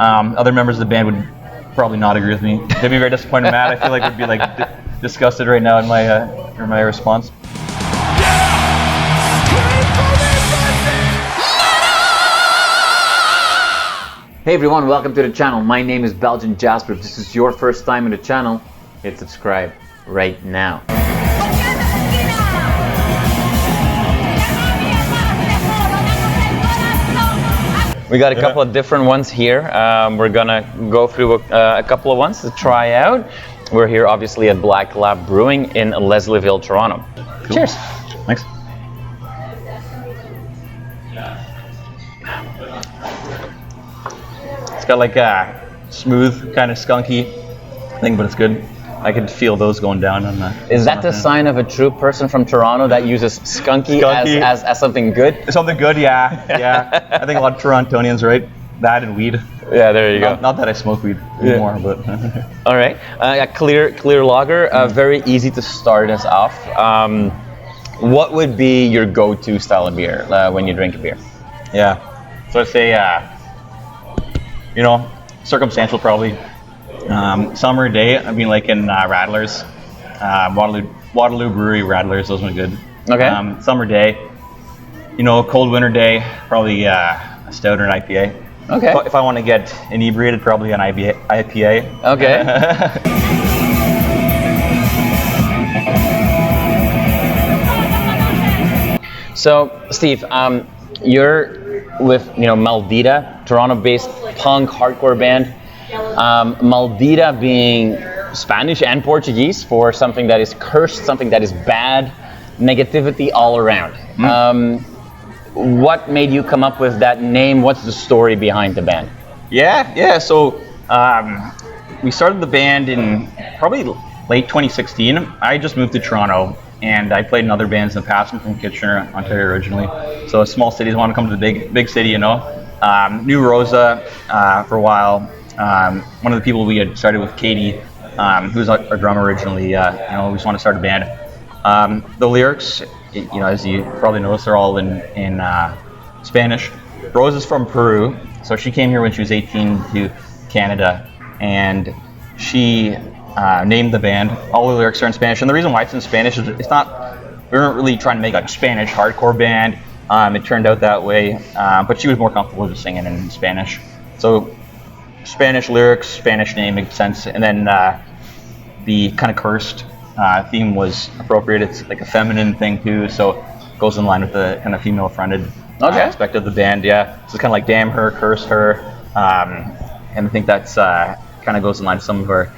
Other members of the band would probably not agree with me. They'd be very disappointed, Matt. I feel like would be like disgusted right now in my response. Hey everyone, welcome to the channel. My name is Belgian Jasper. If this is your first time in the channel, hit subscribe right now. We got a couple of different ones here. We're gonna go through a couple of ones to try out. We're here obviously at Black Lab Brewing in Leslieville, Toronto. Cool. Cheers. Thanks. It's got like a smooth, kind of skunky thing, but it's good. I could feel those going down on the... Is that the sign of a true person from Toronto that uses skunky. As something good? Something good, yeah. I think a lot of Torontonians, right? That and weed. Yeah, there you go. Not that I smoke weed anymore, but... All right, a clear lager, very easy to start us off. What would be your go-to style of beer when you drink a beer? Yeah, so I'd say, circumstantial probably. Summer day, I've been liking Radlers, Waterloo Brewery Radlers, those ones are good. Okay. Summer day, cold winter day, probably a stout or an IPA. Okay. If I want to get inebriated, probably an IPA. Okay. So, Steve, you're with Maldita, Toronto-based punk hardcore band. Maldita being Spanish and Portuguese for something that is cursed, something that is bad, negativity all around. What made you come up with that name? What's the story behind the band? Yeah. So we started the band in probably late 2016. I just moved to Toronto, and I played in other bands in the past. I'm from Kitchener, Ontario originally. So small cities want to come to the big city, Knew Rosa for a while. One of the people we had started with, Katie, who's our drummer originally, we just want to start a band. The lyrics, as you probably noticed, are all in Spanish. Rose is from Peru, so she came here when she was 18 to Canada, and she named the band. All the lyrics are in Spanish, and the reason why it's in Spanish is we weren't really trying to make a Spanish hardcore band. It turned out that way, but she was more comfortable just singing in Spanish. So Spanish lyrics, Spanish name makes sense, and then the kind of cursed theme was appropriate. It's like a feminine thing too, so it goes in line with the kind of female-fronted aspect of the band. Yeah, so it's kind of like damn her, curse her, and I think that's kind of goes in line with some of our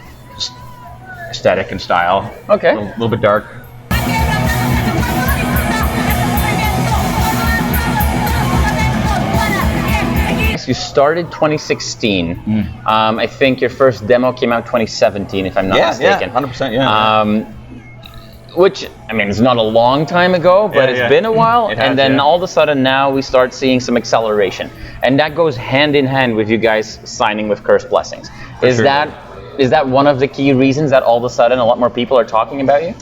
aesthetic and style. Okay, a little bit dark. You started 2016. I think your first demo came out 2017, if I'm not mistaken. Yeah, 100%, yeah. Which, it's not a long time ago, but it's been a while. And then all of a sudden now we start seeing some acceleration. And that goes hand in hand with you guys signing with Cursed Blessings. Is that one of the key reasons that all of a sudden a lot more people are talking about you?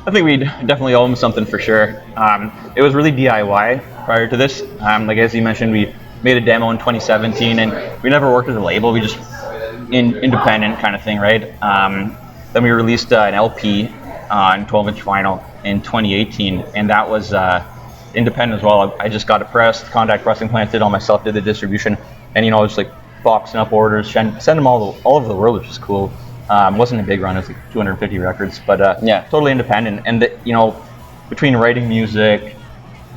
I think we definitely owe them something for sure. It was really DIY prior to this. As you mentioned, we made a demo in 2017, and we never worked with a label. We just independent kind of thing, right? Then we released an LP on 12-inch vinyl in 2018, and that was independent as well. I just got it pressed, contact pressing plants, did all myself, did the distribution, and just like boxing up orders, send them all over the world, which is cool. Wasn't a big run, it was like 250 records, but totally independent. And between writing music,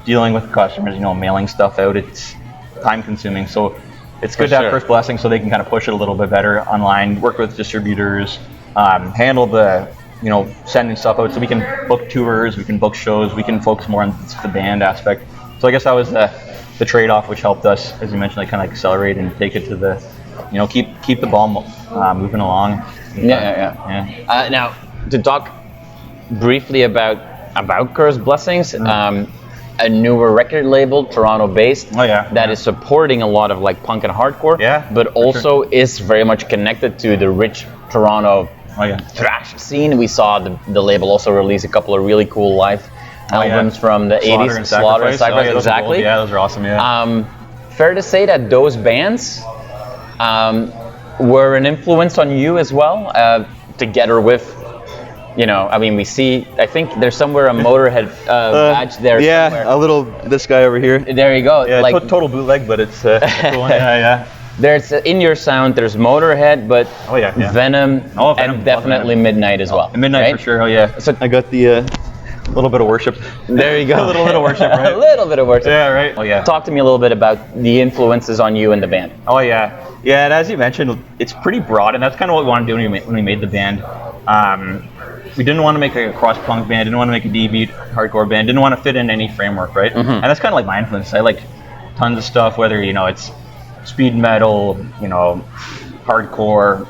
dealing with customers, mailing stuff out, it's time consuming, so it's good to have Cursed Blessings so they can kind of push it a little bit better online, work with distributors, handle the sending stuff out, so we can book tours, we can book shows, we can focus more on the band aspect. So I guess that was the trade-off, which helped us, as you mentioned, like kind of accelerate and take it to the keep the ball moving along. Yeah. Now to talk briefly about Cursed Blessings, a newer record label, Toronto-based, that is supporting a lot of like punk and hardcore, but also is very much connected to the rich Toronto thrash scene. We saw the label also release a couple of really cool live albums from the 80s, Slaughter and Sacrifice, exactly. Yeah, those are awesome. Fair to say that those bands were an influence on you as well, together with, you know, I mean, I think there's somewhere a Motorhead badge there. Yeah, somewhere. this guy over here. There you go. Yeah, like total bootleg, but it's cool. Yeah. There's in your sound. There's Motorhead, but Venom, and definitely Midnight as well. Midnight, right? For sure. Oh yeah. So I got the little bit of worship. There you go. a little bit of worship, right? A little bit of worship. Yeah, right. Oh yeah. Talk to me a little bit about the influences on you and the band. Oh yeah. Yeah, and as you mentioned, it's pretty broad, and that's kind of what we wanted to do when we made the band. We didn't want to make a cross punk band, didn't want to make a D-beat hardcore band, didn't want to fit in any framework, right? Mm-hmm. And that's kind of like my influence. I like tons of stuff, whether, you know, it's speed metal, you know, hardcore,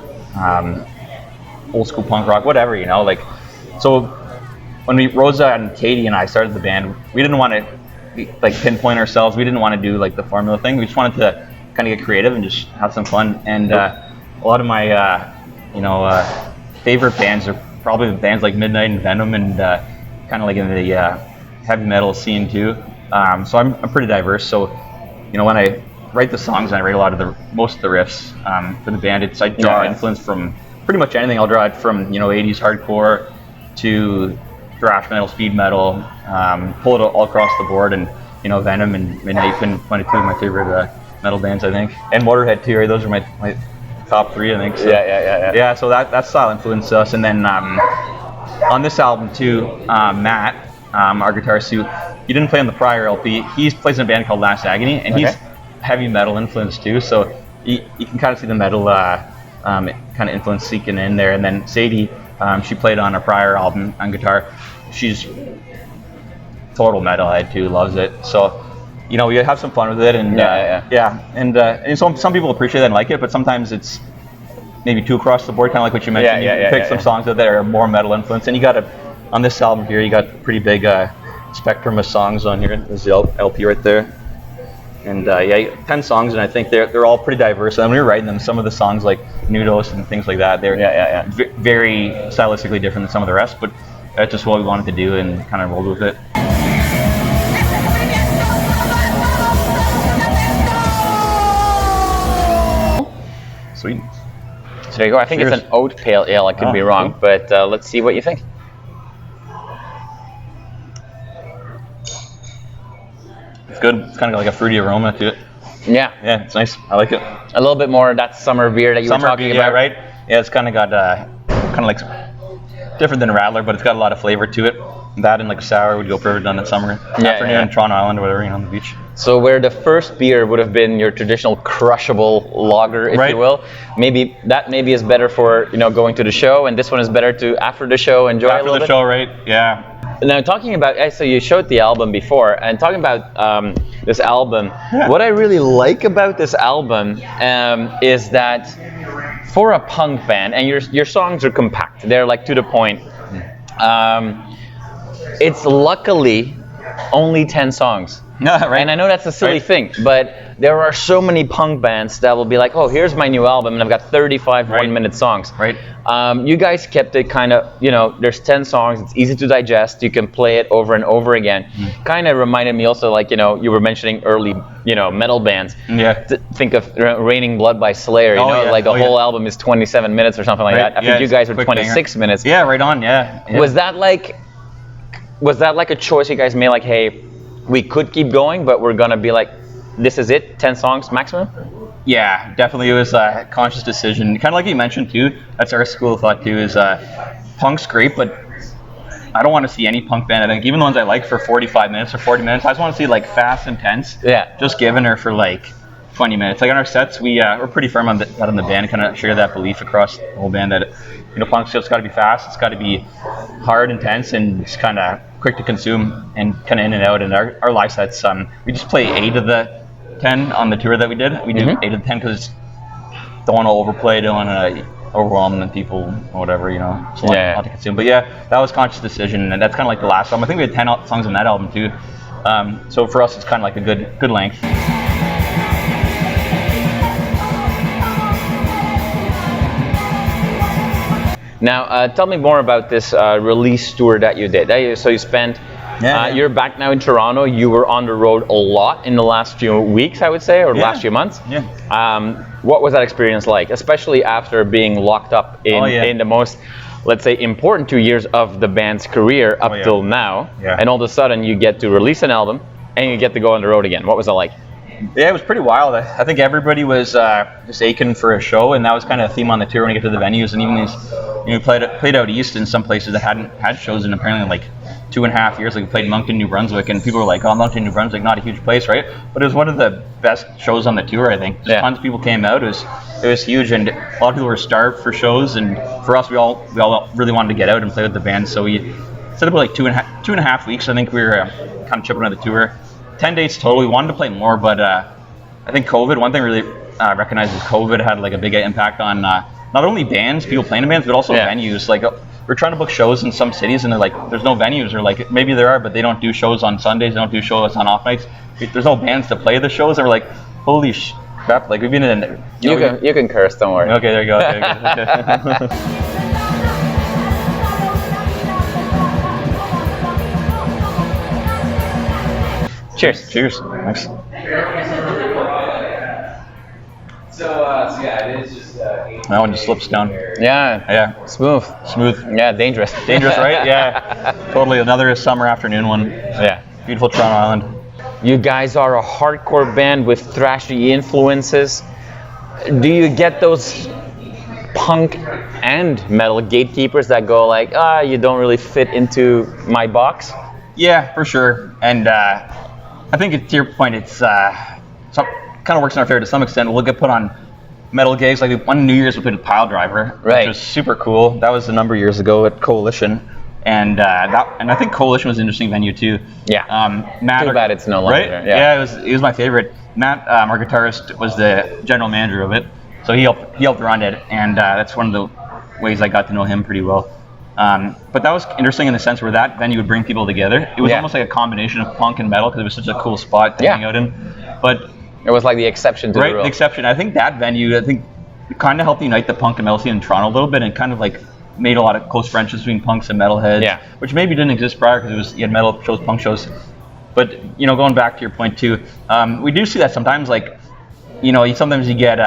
old school punk rock, whatever, you know, like. So when Rosa and Katie and I started the band, we didn't want to like pinpoint ourselves. We didn't want to do like the formula thing. We just wanted to kind of get creative and just have some fun. And a lot of my, favorite bands are probably the bands like Midnight and Venom, and kind of like in the heavy metal scene too. So I'm pretty diverse. So, you know, when I write the songs and I write a lot of most of the riffs for the band, I draw influence from pretty much anything. I'll draw it from, you know, 80s hardcore to thrash metal, speed metal, pull it all across the board. And, you know, Venom and Midnight been two of my favorite metal bands, I think, and Motorhead too. Right? Those are my top three, I think. So, yeah. So that style influenced us, and then on this album too, Matt, our guitarist, who he didn't play on the prior LP. He plays in a band called Last Agony, and he's heavy metal influenced too. So you can kind of see the metal kind of influence seeking in there. And then Sadie, she played on a prior album on guitar. She's total metalhead too, loves it. So, you know, we have some fun with it, and and some people appreciate that and like it, but sometimes it's maybe too across the board, kind of like what you mentioned. You pick some songs that are more metal influence, and you got on this album here, you got a pretty big spectrum of songs on here. There's the LP right there, and 10 songs, and I think they're all pretty diverse. And when we were writing them, some of the songs like Nudos and things like that, they're very stylistically different than some of the rest, but that's just what we wanted to do and kind of rolled with it. Sweet. So there you go. I think Cheers. It's an Oat Pale Ale. I could be wrong, but let's see what you think. It's good. It's kind of got like a fruity aroma to it. Yeah. Yeah, it's nice. I like it. A little bit more of that summer beer that you were talking about. Yeah, right? Yeah, it's kind of got kind of like different than a Rattler, but it's got a lot of flavor to it. That and like sour would go perfect on that summer afternoon in Toronto Island or whatever, you know, on the beach. So where the first beer would have been your traditional crushable lager, if you will, maybe is better for, you know, going to the show, and this one is better to after the show enjoy a little bit. After the show, right? Yeah. Now talking about, so you showed the album before, and talking about this album, what I really like about this album is that for a punk band, and your songs are compact, they're like to the point. It's luckily only 10 songs. Right. And I know that's a silly thing, but there are so many punk bands that will be like, oh, here's my new album, and I've got 35 one-minute songs. Right. You guys kept it kind of, you know, there's 10 songs, it's easy to digest, you can play it over and over again. Kind of reminded me also, like, you know, you were mentioning early, you know, metal bands. Yeah. Think of Raining Blood by Slayer, you know, like the whole album is 27 minutes or something like that. I think you guys were 26 minutes. Yeah, right on, yeah. Was that like a choice you guys made, like, hey, we could keep going, but we're gonna be like, this is it, 10 songs maximum? Yeah, definitely. It was a conscious decision. Kind of like you mentioned too, that's our school of thought too, is punk's great, but I don't want to see any punk band, I think, even the ones I like for 45 minutes or 40 minutes, I just want to see like fast, intense, just giving her for like 20 minutes. Like on our sets, we're pretty firm on that in the band, kind of share that belief across the whole band that, you know, punk's just got to be fast, it's got to be hard, intense, and just kind of quick to consume and kind of in and out. And our live sets, we just play 8 of the 10 on the tour that we did. We do 8 of the 10 because don't want to overplay, don't want to overwhelm the people or whatever, you know. It's a lot to consume. But yeah, that was a conscious decision, and that's kind of like the last album. I think we had 10 songs on that album too. So for us, it's kind of like a good length. Now, tell me more about this release tour that you did. So you spent You're back now in Toronto. You were on the road a lot in the last few weeks, I would say, or last few months. What was that experience like, especially after being locked up in the most, let's say, important 2 years of the band's career up till now, and all of a sudden you get to release an album and you get to go on the road again? What was it like? Yeah, it was pretty wild. I think everybody was just aching for a show, and that was kind of a theme on the tour when you get to the venues. And even these, played out east in some places that hadn't had shows in apparently like 2.5 years. Like we played Moncton, New Brunswick, and people were like, "Oh, Moncton, New Brunswick, not a huge place, right?" But it was one of the best shows on the tour. I think tons of people came out. It was huge, and a lot of people were starved for shows. And for us, we all really wanted to get out and play with the band. So we set up like 2.5 weeks. I think we were kind of chipping on the tour. 10 dates total. We wanted to play more, but I think COVID, one thing really recognized is COVID had like a big impact on not only bands, people playing in bands, but also venues. Like we're trying to book shows in some cities, and they're like, there's no venues, or like maybe there are, but they don't do shows on Sundays, they don't do shows on off nights. There's no bands to play the shows, and we're like, holy crap! Like we've been in. You can curse, don't worry. Okay, there you go. Okay. Cheers. Cheers. Thanks. So yeah, it is just. That one just slips down. Yeah. Smooth. Yeah, dangerous. Dangerous, right? Yeah. Totally. Another summer afternoon one. Yeah. Beautiful Toronto Island. You guys are a hardcore band with thrashy influences. Do you get those punk and metal gatekeepers that go like, you don't really fit into my box? Yeah, for sure. And I think to your point, it's kind of works in our favor to some extent. We'll get put on metal gigs. Like one New Year's we played with Pile Driver, which was super cool. That was a number of years ago at Coalition, and I think Coalition was an interesting venue too. Yeah. Matt, too bad it's no longer right? there. Yeah, it was my favorite. Matt, our guitarist, was the general manager of it, so he helped run it, and that's one of the ways I got to know him pretty well. But that was interesting in the sense where that venue would bring people together. It was almost like a combination of punk and metal because it was such a cool spot to hang out in. But it was like the exception to the rule. The exception. I think that venue, it kind of helped unite the punk and metal scene in Toronto a little bit, and kind of like made a lot of close friendships between punks and metalheads, which maybe didn't exist prior because you had metal shows, punk shows. But going back to your point too, we do see that sometimes. Like, sometimes you get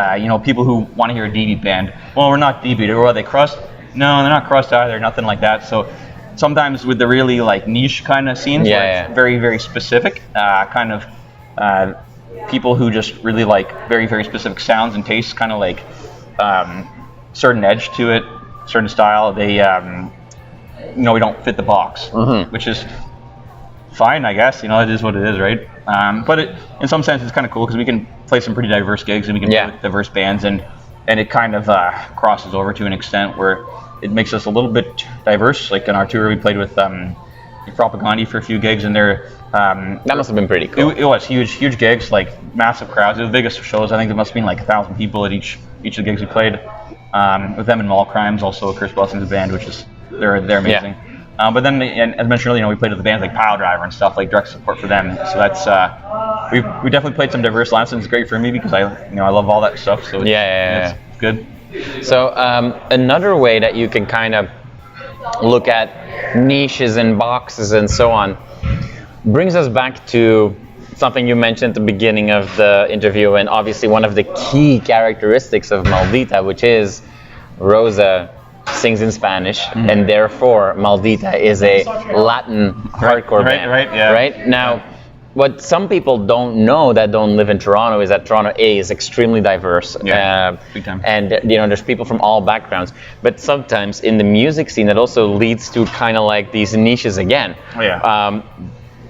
people who want to hear a D-beat band. Well, we're not D-beat. Or are they crust? No, they're not crust either. Nothing like that. So sometimes with the really like niche kind of scenes, where it's very, very specific, kind of people who just really like very, very specific sounds and tastes, kind of like certain edge to it, certain style. They, we don't fit the box, which is fine, I guess. It is what it is, right? But in some sense, it's kind of cool because we can play some pretty diverse gigs and we can play with diverse bands, and it kind of crosses over to an extent where it makes us a little bit diverse. Like on our tour, we played with Propaganda for a few gigs, and they're that must have been pretty cool. It was huge gigs, like massive crowds. It was the biggest shows. I think there must have been like 1,000 people at each of the gigs we played. With them and Mall Crimes, also Curse Blessings band, which is they're amazing. But then, and as mentioned earlier, we played with the bands like Pile Driver and stuff, like direct support for them. So that's we definitely played some diverse lines, and it's great for me because I love all that stuff. So it's good. So another way that you can kind of look at niches and boxes and so on brings us back to something you mentioned at the beginning of the interview, and obviously one of the key characteristics of Maldita, which is Rosa sings in Spanish, and therefore Maldita is a Latin hardcore band. Right? Now, what some people don't know that don't live in Toronto is that Toronto is extremely diverse. Big time. And there's people from all backgrounds. But sometimes in the music scene, it also leads to kind of like these niches again.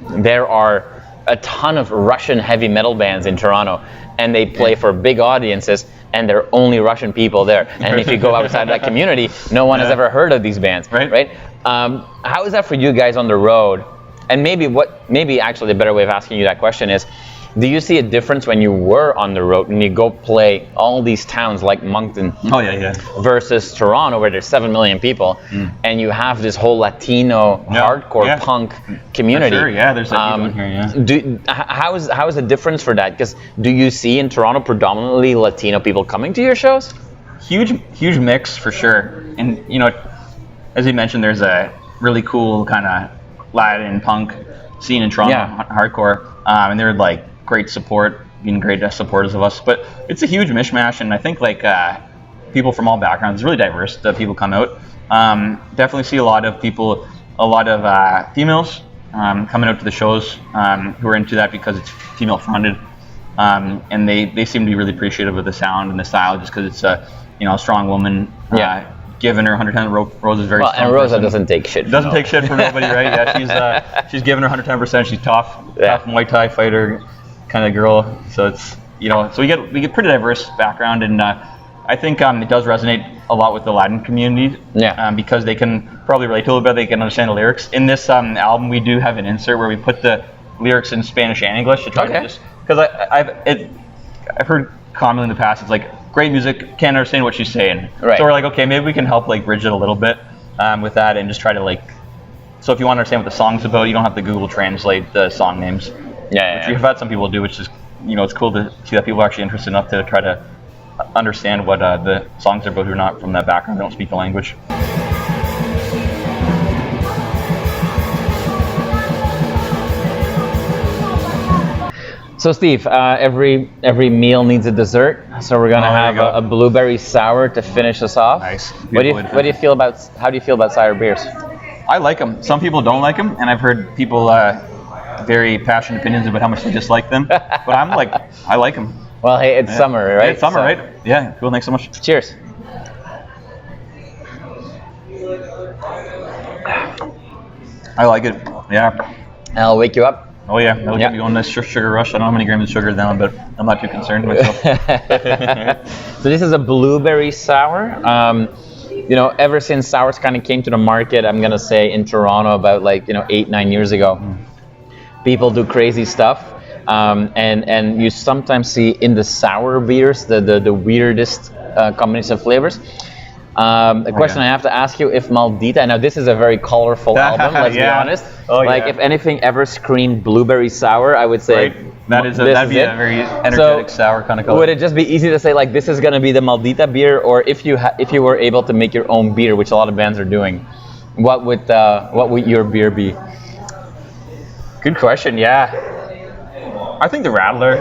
There are a ton of Russian heavy metal bands in Toronto, and they play for big audiences, and there are only Russian people there. And if you go outside that community, no one has ever heard of these bands, right? How is that for you guys on the road? And maybe actually the better way of asking you that question is, do you see a difference when you were on the road and you go play all these towns like Moncton versus Toronto, where there's 7 million people, and you have this whole Latino hardcore punk community? For sure, there's that one here, How is the difference for that? Because do you see in Toronto predominantly Latino people coming to your shows? Huge mix for sure. And as you mentioned, there's a really cool kind of Latin punk scene in Toronto, hardcore, and they're like great support, being great supporters of us. But it's a huge mishmash, and I think like people from all backgrounds, it's really diverse that people come out. Definitely see a lot of people, a lot of females coming out to the shows who are into that because it's female fronted, and they seem to be really appreciative of the sound and the style just because it's a strong woman. Giving her 110. Rose is very strong. And Rosa doesn't take shit. Doesn't take shit from nobody, right? Yeah, she's giving her 110%. She's tough Muay Thai fighter kind of girl. So it's so we get pretty diverse background, and I think it does resonate a lot with the Latin community. Because they can probably relate to it a little bit. They can understand the lyrics. In this album, we do have an insert where we put the lyrics in Spanish and English to try to just because I've heard commonly in the past it's like great music, can't understand what she's saying. Right. So we're like, okay, maybe we can help like bridge it a little bit with that and just try to like. So if you want to understand what the song's about, you don't have to Google Translate the song names. Which we've had some people do, which is it's cool to see that people are actually interested enough to try to understand what the songs are about who are not from that background, don't speak the language. So Steve, every meal needs a dessert, so we're gonna have a blueberry sour to finish us off. Nice. How do you feel about sour beers? I like them. Some people don't like them, and I've heard people very passionate opinions about how much they dislike them. But I'm like, I like them. Well, hey, it's summer, right? It's summer, right? Yeah. Cool. Thanks so much. Cheers. I like it. Yeah. I'll wake you up. Oh yeah, that'll get me on this sugar rush. I don't know how many grams of sugar down, but I'm not too concerned myself. So this is a blueberry sour. Ever since sours kind of came to the market, I'm gonna say in Toronto about 8-9 years ago, people do crazy stuff, and you sometimes see in the sour beers the weirdest combination of flavors. The question I have to ask you, if Maldita, now this is a very colorful album, let's be honest. If anything ever screamed blueberry sour, I would say that'd be a very energetic sour kind of color. Would it just be easy to say this is gonna be the Maldita beer, or if you were able to make your own beer, which a lot of bands are doing, what would your beer be? Good question. Yeah, I think the Rattler,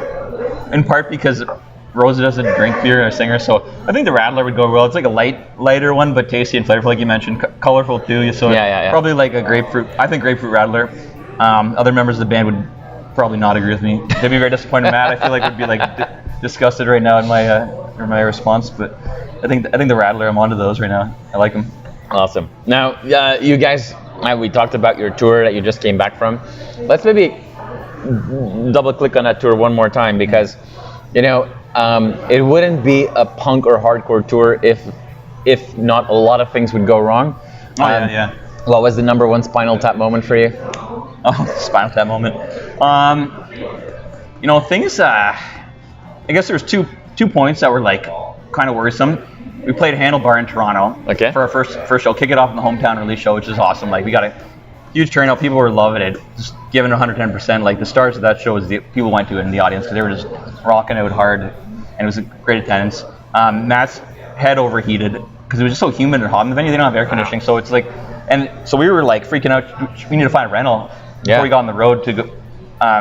in part because Rosa doesn't drink beer, a singer, so I think the Rattler would go well. It's like a lighter one, but tasty and flavorful, like you mentioned, colorful too. So probably like a grapefruit. I think grapefruit Rattler. Other members of the band would probably not agree with me. They'd be very disappointed. Matt, I feel like would be disgusted right now in my response. But I think the Rattler. I'm onto those right now. I like them. Awesome. Now, you guys, we talked about your tour that you just came back from. Let's maybe double click on that tour one more time because, it wouldn't be a punk or hardcore tour if not a lot of things would go wrong. What was the number one Spinal Tap moment for you? Oh, Spinal Tap moment. Things. I guess there's two points that were kind of worrisome. We played Handlebar in Toronto for our first show. Kick it off in the hometown release show, which is awesome. We got a huge turnout. People were loving it, just giving 110%. The stars of that show was the people went to it in the audience because they were just rocking out hard, and it was a great attendance. Matt's head overheated because it was just so humid and hot in the venue. They don't have air conditioning, so it's and so we were freaking out. We need to find a rental before we got on the road to go,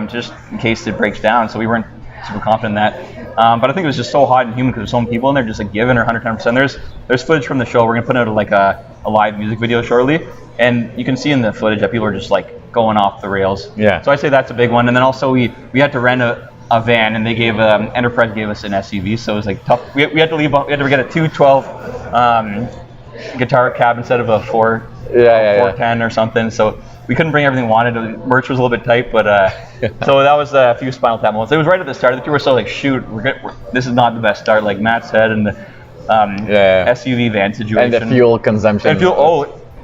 just in case it breaks down. So we weren't super confident in that. But I think it was just so hot and humid because there's so many people in there just giving her 110%. There's footage from the show. We're gonna put out a live music video shortly, and you can see in the footage that people are just going off the rails. Yeah. So I'd say that's a big one. And then also we had to rent a van, and they gave Enterprise gave us an SUV, so it was tough. We had to get a 212 guitar cab instead of a 410 or something. So we couldn't bring everything we wanted. The merch was a little bit tight, but so that was a few Spinal Tap moments. It was right at the start of the tour, so shoot, this is not the best start. Matt said, and the SUV van situation and the fuel consumption.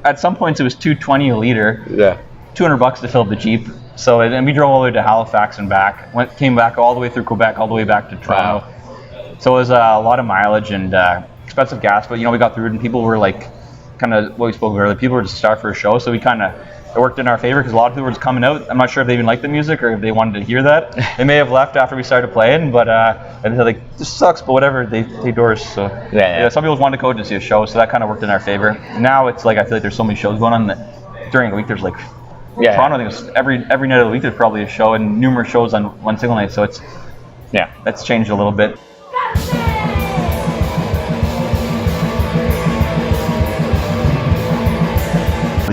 At some points it was $2.20 a liter. Yeah. $200 to fill the Jeep. So and we drove all the way to Halifax and back. Came back all the way through Quebec, all the way back to Toronto. Wow. So it was a lot of mileage and expensive gas, but we got through it, and people were kind of what we spoke about earlier. People were just starved for a show, so it worked in our favor because a lot of people were just coming out. I'm not sure if they even liked the music or if they wanted to hear that. They may have left after we started playing, but and they're this sucks, but whatever. They pay doors, so some people wanted to go to see a show, so that kind of worked in our favor. Now it's I feel like there's so many shows going on that during the week there's Yeah. Toronto, I think it's every night of the week there's probably a show and numerous shows on one single night. So it's that's changed a little bit.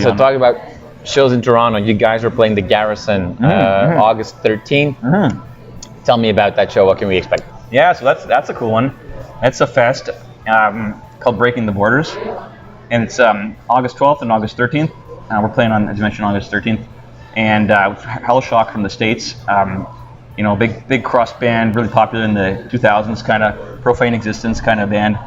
So talk about shows in Toronto. You guys were playing the Garrison August 13th. Tell me about that show. What can we expect? Yeah, so that's a cool one. It's a fest called Breaking the Borders, and it's August 12th and August 13th. We're playing on, as you mentioned, August 13th, and Hellshock from the States. You know, big crust band, really popular in the 2000s, kind of Profane Existence kind of band.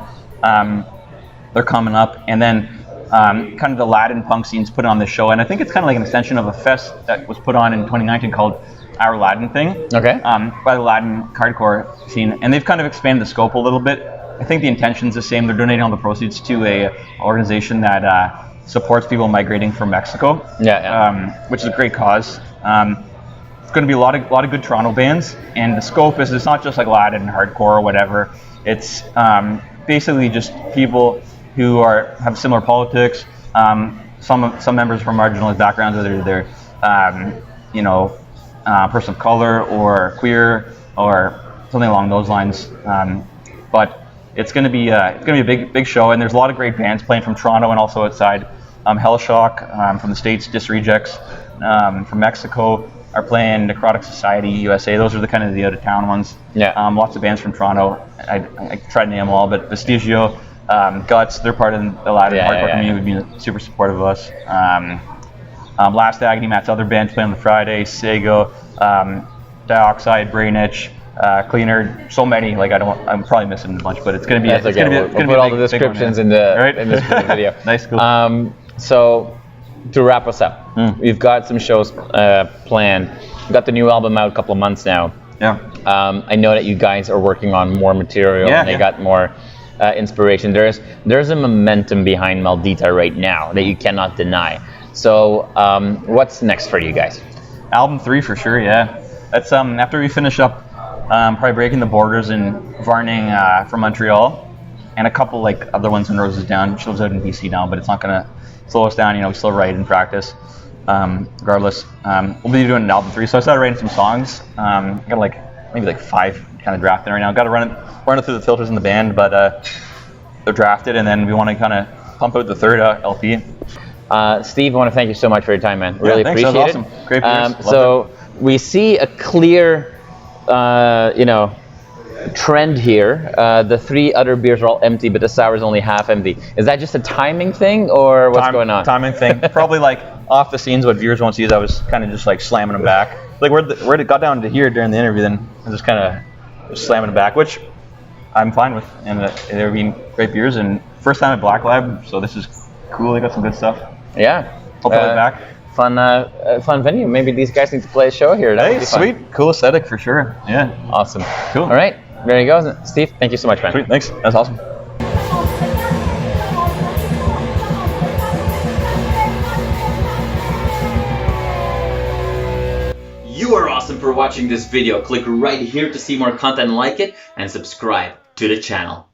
They're coming up, and then kind of the Latin punk scene's put on this show, and I think it's kind of like an extension of a fest that was put on in 2019 called Our Latin Thing. Okay. By the Latin hardcore scene, and they've kind of expanded the scope a little bit. I think the intention's the same. They're donating all the proceeds to a organization that supports people migrating from Mexico. Which is a great cause. It's going to be a lot of good Toronto bands, and the scope is it's not just like Latin hardcore or whatever. It's basically just people who have similar politics. Some members from marginalized backgrounds, whether they're person of color or queer or something along those lines. But it's going to be a big show, and there's a lot of great bands playing from Toronto and also outside. Hellshock from the States, Disrejects from Mexico are playing. Necrotic Society, USA. Those are the kind of the out of town ones. Lots of bands from Toronto. I tried to name them all, but Vestigio, Guts, they're part of the Latin hardcore community. Would be super supportive of us. Last Agony, Matt's other bands playing on the Friday. Sego, Dioxide, Brain Itch, Cleaner. So many. Like I'm probably missing a bunch, but it's gonna be. That's okay. We'll put all the descriptions in this video. Nice, cool. So to wrap us up, we've got some shows planned. We've got the new album out a couple of months now. I know that you guys are working on more material and they got more inspiration. There's a momentum behind Maldita right now that you cannot deny. So what's next for you guys? Album 3 for sure, yeah. That's after we finish up probably Breaking the Borders and Varning from Montreal, and a couple like other ones in Roses Down. She lives out in BC now, but it's not gonna slow us down. You know, we still write and practice. Regardless, we'll be doing an album 3. So I started writing some songs. I got maybe 5 kind of drafted right now. Got to run it through the filters in the band, but they're drafted, and then we want to kind of pump out the 3rd LP. Steve, I want to thank you so much for your time, man. Really thanks, appreciate that was it. Awesome. Great beers. So we see a clear, trend here. The 3 other beers are all empty, but the sour is only half empty. Is that just a timing thing, or what's going on? Timing thing. Probably off the scenes, what viewers won't see is I was kind of just slamming them back. Like where it got down to here during the interview, then I was just kind of slamming them back, which I'm fine with. And they're being great beers, and first time at Black Lab, so this is cool. They got some good stuff. Yeah. Hope they'll be back. Fun venue. Maybe these guys need to play a show here. Hey, sweet. Cool aesthetic for sure. Yeah. Awesome. Cool. All right. There you go. Steve, thank you so much, man. Sweet. Thanks. That's awesome. You are awesome for watching this video. Click right here to see more content like it and subscribe to the channel.